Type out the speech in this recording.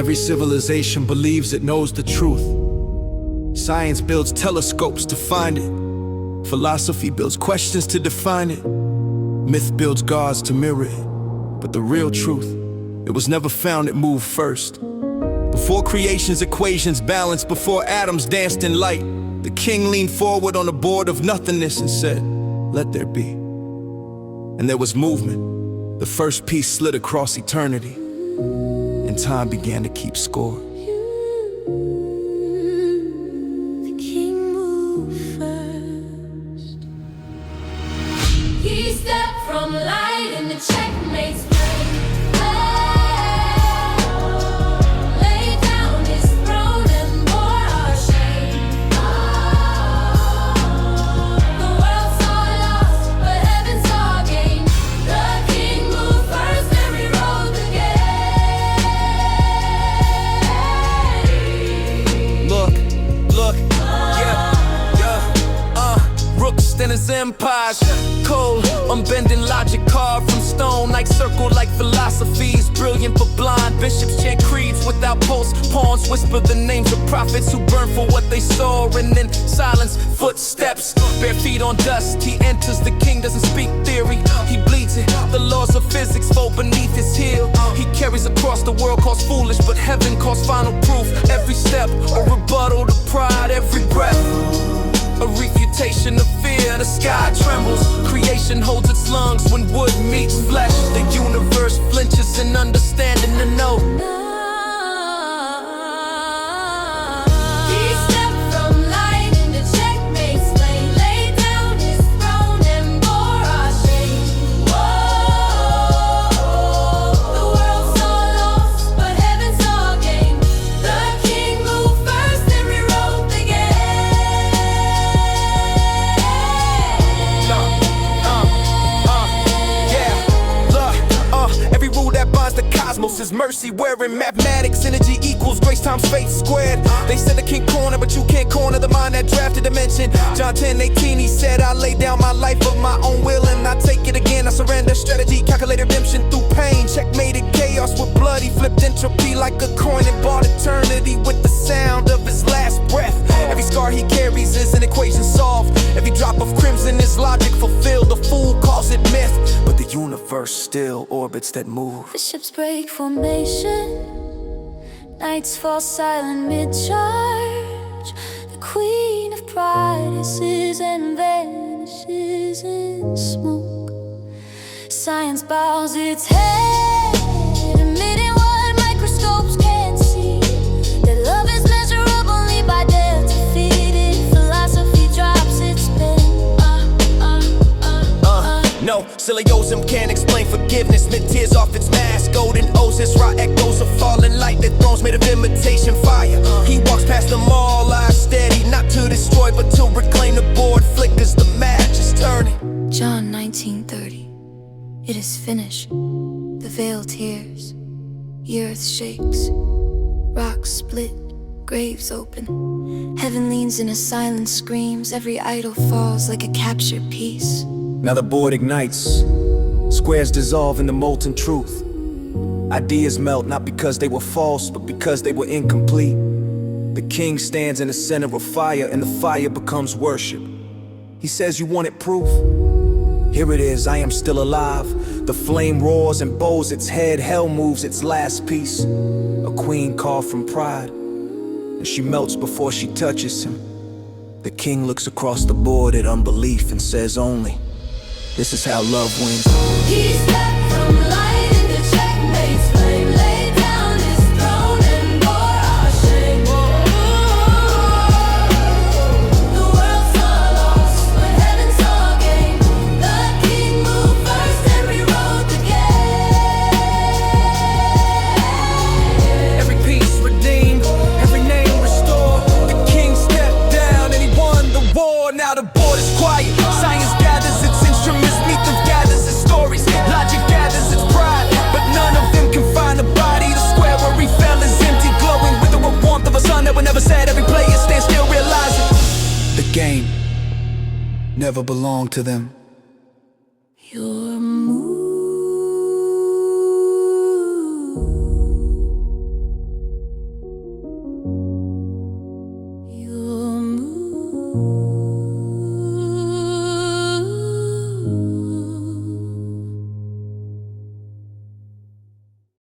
Every civilization believes it knows the truth. Science builds telescopes to find it. Philosophy builds questions to define it. Myth builds gods to mirror it. But the real truth, it was never found, it moved first. Before creation's equations balanced, before atoms danced in light, the king leaned forward on the board of nothingness and said, "Let there be." And there was movement. The first piece slid across eternity, and time began to keep score. The king moved first. He stepped from light in the checkmate's plane. Laid down his throne and bore our shame. The world saw loss, but heaven saw gain. The king moved first and rewrote the game. Look, rooks and his empires, cold, unbending logic carved from stone, like circle like philosophies, brilliant but blind. Bishops chant creeds without pulse, pawns whisper the names of prophets who burn for what they saw, and in silence, footsteps, bare feet on dust. He enters, the king doesn't speak theory, he bleeds it. The laws of physics fold beneath his heel. He carries across the world, calls foolish, but heaven calls final proof. Every step, a rebuttal to pride, every breath a refutation of fear. The sky trembles, creation holds its lungs when wood meets flesh. The universe flinches in understanding to know. He stepped from light in the checkmate's plane. Laid down his throne and bore our shame. Whoa, the world saw loss, but heaven saw gain. The king moved first and rewrote the game. Every rule that binds the cosmos is mercy wearing mathematics. Energy equals grace times faith squared. They said the king corner, but you can't corner the mind that drafted dimension. John 10:18, he said, "I lay down my life of my own will, and I take it again. I surrender strategy, calculate redemption through pain. Checkmated chaos with blood. He flipped entropy like a coin and bought eternity with the sound of his last breath. Every scar he carries is an equation solved. Every drop of crimson is logic fulfilled. The fool calls it myth, but the universe still orbits that move. The ships break formation, nights fall silent mid-charge. The queen of pride hisses and vanishes in smoke. Science bows its head, admitting what microscopes can't see. That love is measurable only by death defeated. Philosophy drops its pen. No, syllogism can't explain forgiveness. Mid tears off its mask, golden O's, raw echoes of falling light. That throne's made of imitation fire. He walks past them all, eyes steady, not to destroy, but to reclaim the board. Flickers, the match is turning. John 19:30. It is finished. The veil tears, the earth shakes, rocks split, graves open. Heaven leans in a silent screams. Every idol falls like a captured piece. Now the board ignites, squares dissolve into molten truth. Ideas melt not because they were false, but because they were incomplete. The king stands in the center of fire, and the fire becomes worship. He says, "You wanted proof? Here it is, I am still alive." The flame roars and bows its head, hell moves its last piece. A queen carved from pride, and she melts before she touches him. The king looks across the board at unbelief and says only, "This is how love wins." He stepped from light in the checkmate's flame. Laid down his throne and bore our shame. The world saw loss, but heaven saw gain. The king moved first and rewrote the game. Every piece redeemed, every name restored. The king stepped down and he won the war. Now the board is quiet. Science gathers its instruments, Ethan gathers its stories. Logic gathers its pride, but none of them can find a body. The square where he fell is empty, glowing with the warmth of a sun that would never set. Every player stands still, realizing The game never belonged to them. You're